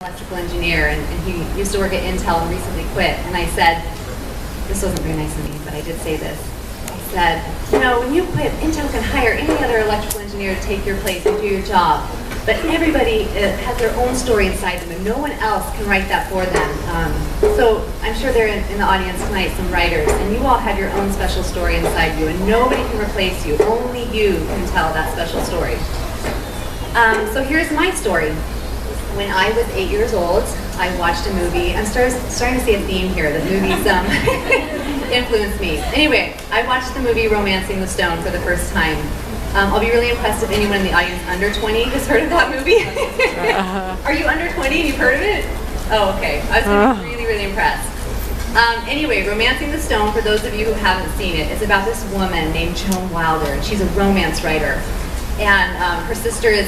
electrical engineer, and he used to work at Intel and recently quit. And I said, this wasn't very nice of me, but I did say this. I said, you know, when you quit, Intel can hire any other electrical engineer to take your place and do your job. But everybody has their own story inside them, and no one else can write that for them. So I'm sure there are in the audience tonight some writers, and you all have your own special story inside you, and nobody can replace you. Only you can tell that special story. So here's my story. When I was 8 years old, I watched a movie. I'm starting to see a theme here. The movies influenced me. Anyway, I watched the movie Romancing the Stone for the first time. I'll be really impressed if anyone in the audience under 20 has heard of that movie. Are you under 20 and you've heard of it? Oh, okay. I was going to be really, really impressed. Anyway, Romancing the Stone, for those of you who haven't seen it, it's about this woman named Joan Wilder, and she's a romance writer. And her sister is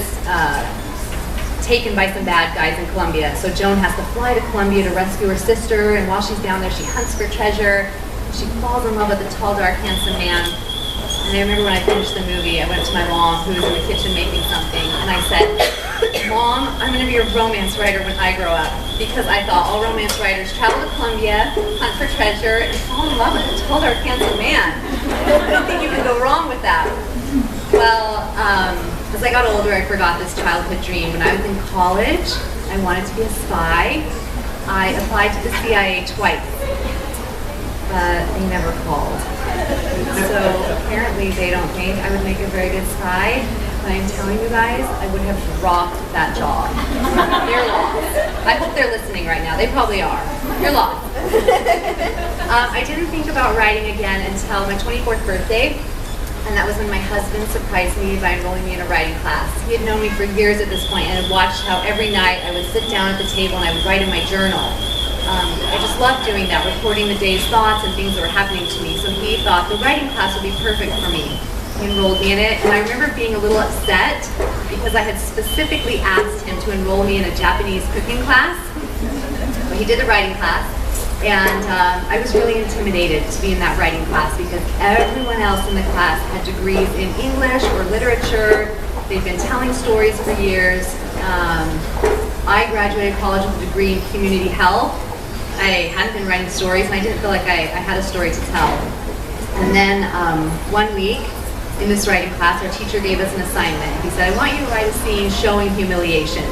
taken by some bad guys in Colombia. So Joan has to fly to Colombia to rescue her sister, and while she's down there, she hunts for treasure. She falls in love with a tall, dark, handsome man. And I remember when I finished the movie, I went to my mom, who was in the kitchen making something, and I said, Mom, I'm going to be a romance writer when I grow up. Because I thought all romance writers travel to Colombia, hunt for treasure, and fall in love with a tall, dark, handsome man. I don't think you can go wrong with that. Well, as I got older, I forgot this childhood dream. When I was in college, I wanted to be a spy. I applied to the CIA twice, but they never called. So apparently they don't think I would make a very good spy. But I'm telling you guys, I would have rocked that job. They're lost. I hope they're listening right now. They probably are. You're lost. I didn't think about writing again until my 24th birthday. And that was when my husband surprised me by enrolling me in a writing class. He had known me for years at this point and had watched how every night I would sit down at the table and I would write in my journal. I just loved doing that, recording the day's thoughts and things that were happening to me. So he thought the writing class would be perfect for me. He enrolled me in it, and I remember being a little upset because I had specifically asked him to enroll me in a Japanese cooking class. But he did the writing class. And I was really intimidated to be in that writing class because everyone else in the class had degrees in English or literature. They'd been telling stories for years. I graduated college with a degree in community health. I hadn't been writing stories, and I didn't feel like I had a story to tell. And then one week in this writing class, our teacher gave us an assignment. He said, I want you to write a scene showing humiliation.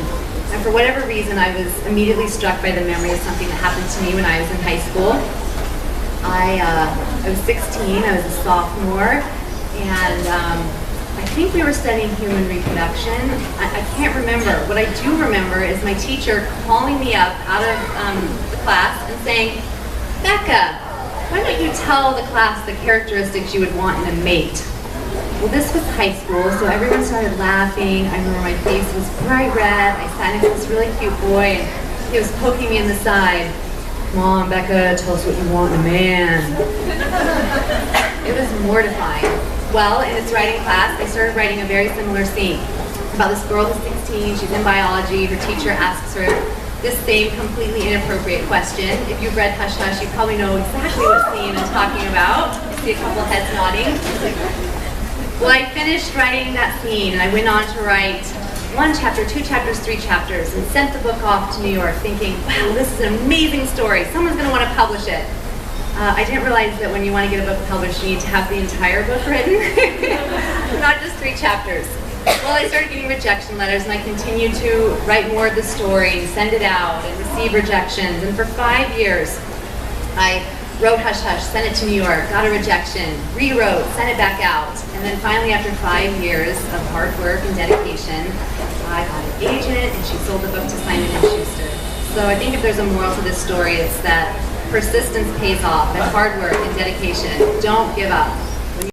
And for whatever reason, I was immediately struck by the memory of something that happened to me when I was in high school. I was 16, I was a sophomore, and I think we were studying human reproduction. I can't remember. What I do remember is my teacher calling me up out of the class and saying, Becca, why don't you tell the class the characteristics you would want in a mate? Well, this was high school, so everyone started laughing. I remember my face was bright red. I sat next to this really cute boy, and he was poking me in the side. Come on, Becca, tell us what you want in a man. It was mortifying. Well, in this writing class, I started writing a very similar scene about this girl who's 16. She's in biology. Her teacher asks her this same completely inappropriate question. If you've read Hush Hush, you probably know exactly what scene I'm talking about. I see a couple heads nodding. Well, I finished writing that scene, and I went on to write 1 chapter, 2 chapters, 3 chapters, and sent the book off to New York thinking, wow, this is an amazing story. Someone's going to want to publish it. I didn't realize that when you want to get a book published, you need to have the entire book written, not just 3 chapters. Well, I started getting rejection letters, and I continued to write more of the story, send it out, and receive rejections. And for 5 years, I wrote Hush Hush, sent it to New York, got a rejection, rewrote, sent it back out. And then finally, after 5 years of hard work and dedication, I got an agent, and she sold the book to Simon & Schuster. So I think if there's a moral to this story, it's that persistence pays off, and hard work and dedication. Don't give up.